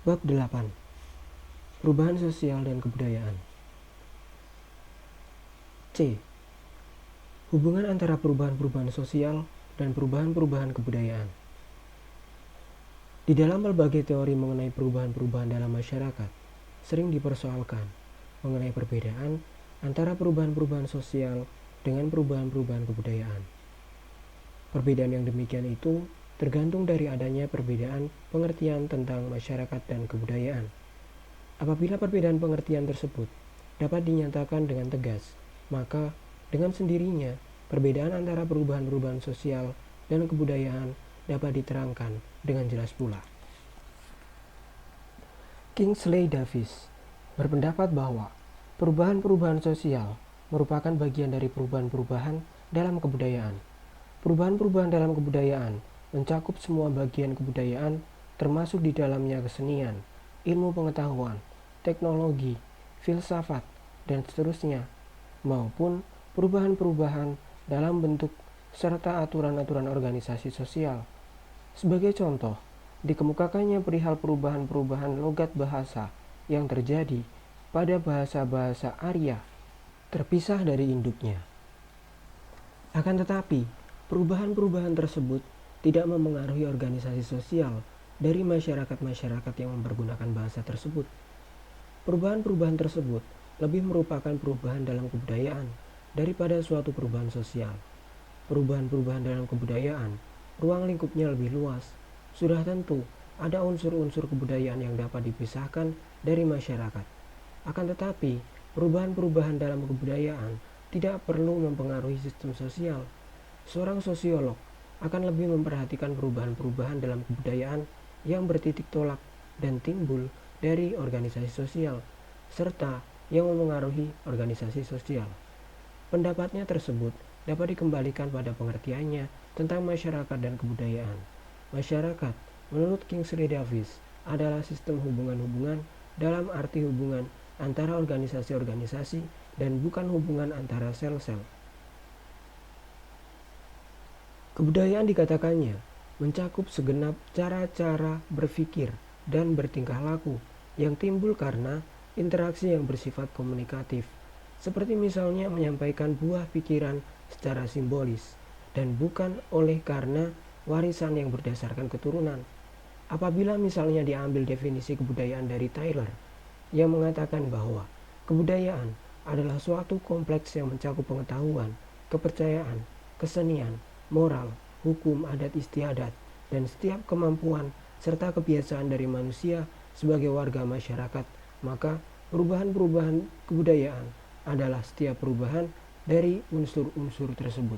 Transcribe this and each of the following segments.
Bab 8. Perubahan sosial dan kebudayaan. C. Hubungan antara perubahan-perubahan sosial dan perubahan-perubahan kebudayaan. Di dalam berbagai teori mengenai perubahan-perubahan dalam masyarakat, sering dipersoalkan mengenai perbedaan antara perubahan-perubahan sosial dengan perubahan-perubahan kebudayaan. Perbedaan yang demikian itu tergantung dari adanya perbedaan pengertian tentang masyarakat dan kebudayaan. Apabila perbedaan pengertian tersebut dapat dinyatakan dengan tegas, maka dengan sendirinya perbedaan antara perubahan-perubahan sosial dan kebudayaan dapat diterangkan dengan jelas pula. Kingsley Davis berpendapat bahwa perubahan-perubahan sosial merupakan bagian dari perubahan-perubahan dalam kebudayaan. Perubahan-perubahan dalam kebudayaan mencakup semua bagian kebudayaan, termasuk di dalamnya kesenian, ilmu pengetahuan, teknologi, filsafat, dan seterusnya, maupun perubahan-perubahan dalam bentuk serta aturan-aturan organisasi sosial. Sebagai contoh, dikemukakannya perihal perubahan-perubahan logat bahasa yang terjadi pada bahasa-bahasa Arya terpisah dari induknya. Akan tetapi, perubahan-perubahan tersebut tidak memengaruhi organisasi sosial dari masyarakat-masyarakat yang mempergunakan bahasa tersebut. Perubahan-perubahan tersebut lebih merupakan perubahan dalam kebudayaan daripada suatu perubahan sosial. Perubahan-perubahan dalam kebudayaan, ruang lingkupnya lebih luas. Sudah tentu ada unsur-unsur kebudayaan yang dapat dipisahkan dari masyarakat. Akan tetapi, perubahan-perubahan dalam kebudayaan tidak perlu mempengaruhi sistem sosial. Seorang sosiolog akan lebih memperhatikan perubahan-perubahan dalam kebudayaan yang bertitik tolak dan timbul dari organisasi sosial, serta yang memengaruhi organisasi sosial. Pendapatnya tersebut dapat dikembalikan pada pengertiannya tentang masyarakat dan kebudayaan. Masyarakat, menurut Kingsley Davis, adalah sistem hubungan-hubungan dalam arti hubungan antara organisasi-organisasi dan bukan hubungan antara sel-sel. Kebudayaan dikatakannya mencakup segenap cara-cara berpikir dan bertingkah laku yang timbul karena interaksi yang bersifat komunikatif, seperti misalnya menyampaikan buah pikiran secara simbolis dan bukan oleh karena warisan yang berdasarkan keturunan. Apabila misalnya diambil definisi kebudayaan dari Taylor yang mengatakan bahwa kebudayaan adalah suatu kompleks yang mencakup pengetahuan, kepercayaan, kesenian, moral, hukum adat istiadat, dan setiap kemampuan serta kebiasaan dari manusia sebagai warga masyarakat, maka perubahan-perubahan kebudayaan adalah setiap perubahan dari unsur-unsur tersebut.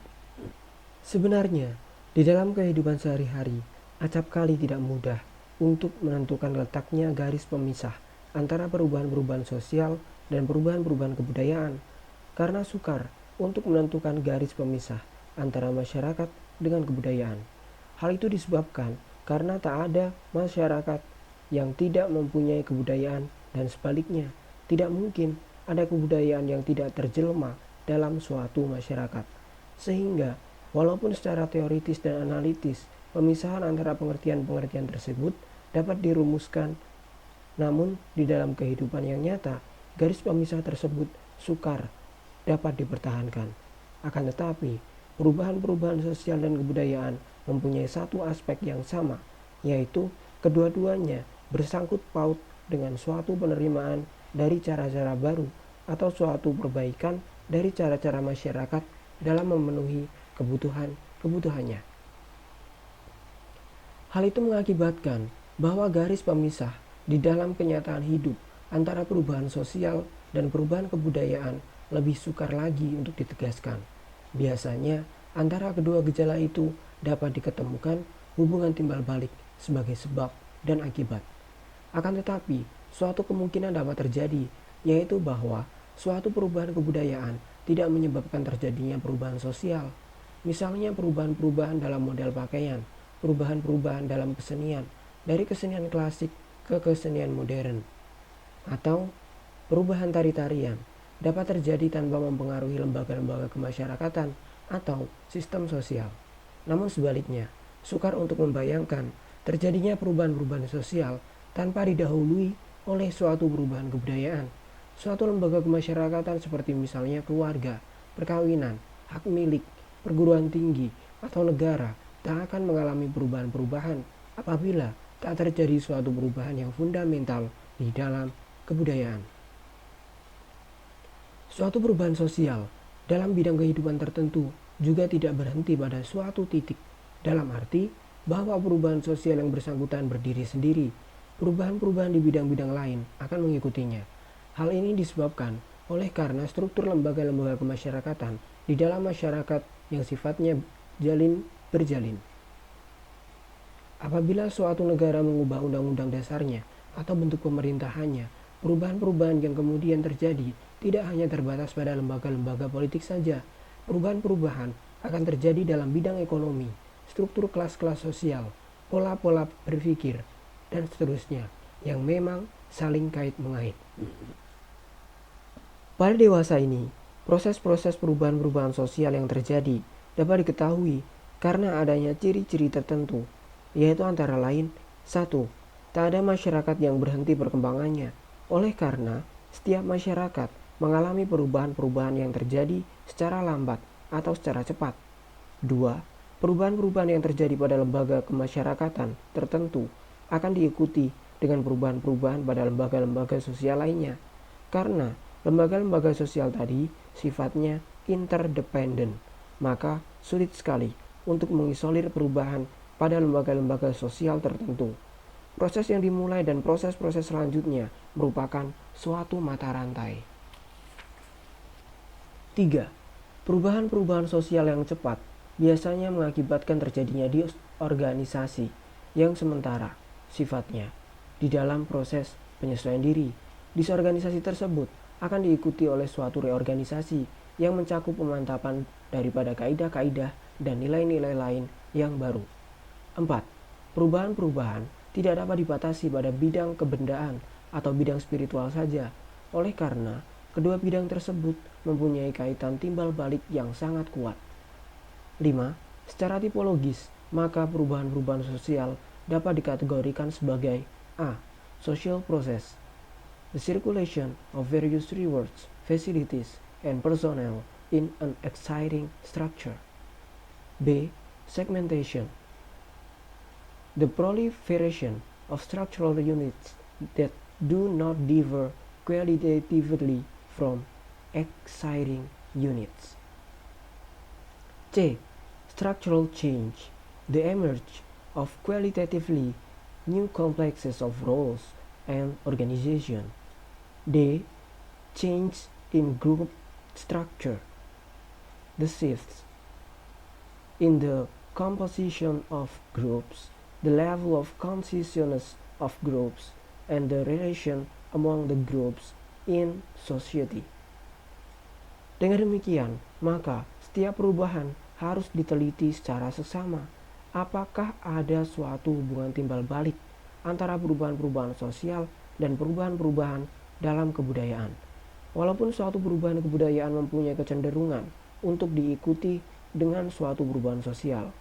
Sebenarnya, di dalam kehidupan sehari-hari, acap kali tidak mudah untuk menentukan letaknya garis pemisah antara perubahan-perubahan sosial dan perubahan-perubahan kebudayaan, karena sukar untuk menentukan garis pemisah antara masyarakat dengan kebudayaan. Hal itu disebabkan karena tak ada masyarakat yang tidak mempunyai kebudayaan dan sebaliknya, tidak mungkin ada kebudayaan yang tidak terjelma dalam suatu masyarakat. Sehingga, walaupun secara teoritis dan analitis, pemisahan antara pengertian-pengertian tersebut dapat dirumuskan, namun di dalam kehidupan yang nyata, garis pemisah tersebut sukar dapat dipertahankan. Akan tetapi, perubahan-perubahan sosial dan kebudayaan mempunyai satu aspek yang sama, yaitu kedua-duanya bersangkut paut dengan suatu penerimaan dari cara-cara baru atau suatu perbaikan dari cara-cara masyarakat dalam memenuhi kebutuhannya. Hal itu mengakibatkan bahwa garis pemisah di dalam kenyataan hidup antara perubahan sosial dan perubahan kebudayaan lebih sukar lagi untuk ditegaskan. Biasanya, antara kedua gejala itu dapat diketemukan hubungan timbal balik sebagai sebab dan akibat. Akan tetapi, suatu kemungkinan dapat terjadi, yaitu bahwa suatu perubahan kebudayaan tidak menyebabkan terjadinya perubahan sosial. Misalnya perubahan-perubahan dalam model pakaian, perubahan-perubahan dalam kesenian, dari kesenian klasik ke kesenian modern, atau perubahan tari-tarian dapat terjadi tanpa mempengaruhi lembaga-lembaga kemasyarakatan atau sistem sosial. Namun sebaliknya, sukar untuk membayangkan terjadinya perubahan-perubahan sosial tanpa didahului oleh suatu perubahan kebudayaan. Suatu lembaga kemasyarakatan seperti misalnya keluarga, perkawinan, hak milik, perguruan tinggi, atau negara tak akan mengalami perubahan-perubahan apabila tak terjadi suatu perubahan yang fundamental di dalam kebudayaan. Suatu perubahan sosial dalam bidang kehidupan tertentu juga tidak berhenti pada suatu titik, dalam arti bahwa perubahan sosial yang bersangkutan berdiri sendiri, perubahan-perubahan di bidang-bidang lain akan mengikutinya. Hal ini disebabkan oleh karena struktur lembaga-lembaga kemasyarakatan di dalam masyarakat yang sifatnya berjalin. Apabila suatu negara mengubah undang-undang dasarnya atau bentuk pemerintahannya, perubahan-perubahan yang kemudian terjadi tidak hanya terbatas pada lembaga-lembaga politik saja. Perubahan-perubahan akan terjadi dalam bidang ekonomi, struktur kelas-kelas sosial, pola-pola berpikir, dan seterusnya yang memang saling kait-mengait. Pada dewasa ini, proses-proses perubahan-perubahan sosial yang terjadi dapat diketahui karena adanya ciri-ciri tertentu, yaitu antara lain 1. Tak ada masyarakat yang berhenti perkembangannya, oleh karena setiap masyarakat mengalami perubahan-perubahan yang terjadi secara lambat atau secara cepat. 2. Perubahan-perubahan yang terjadi pada lembaga kemasyarakatan tertentu akan diikuti dengan perubahan-perubahan pada lembaga-lembaga sosial lainnya, karena lembaga-lembaga sosial tadi sifatnya interdependen, maka sulit sekali untuk mengisolir perubahan pada lembaga-lembaga sosial tertentu. Proses yang dimulai dan proses-proses selanjutnya merupakan suatu mata rantai. 3. Perubahan-perubahan sosial yang cepat biasanya mengakibatkan terjadinya disorganisasi yang sementara sifatnya di dalam proses penyesuaian diri. Disorganisasi tersebut akan diikuti oleh suatu reorganisasi yang mencakup pemantapan daripada kaidah-kaidah dan nilai-nilai lain yang baru. 4. Perubahan-perubahan tidak dapat dibatasi pada bidang kebendaan atau bidang spiritual saja, oleh karena kedua bidang tersebut mempunyai kaitan timbal balik yang sangat kuat. 5. Secara tipologis, maka perubahan-perubahan sosial dapat dikategorikan sebagai A. Social process, the circulation of various rewards, facilities, and personnel in an exciting structure. B. Segmentation, the proliferation of structural units that do not differ qualitatively from exciting units. C. Structural change, the emerge of qualitatively new complexes of roles and organization. D. Change in group structure, the shifts in the composition of groups, the level of consciousness of groups, and the relation among the groups in society. Dengan demikian, maka setiap perubahan harus diteliti secara seksama. Apakah ada suatu hubungan timbal balik antara perubahan-perubahan sosial dan perubahan-perubahan dalam kebudayaan? Walaupun suatu perubahan kebudayaan mempunyai kecenderungan untuk diikuti dengan suatu perubahan sosial,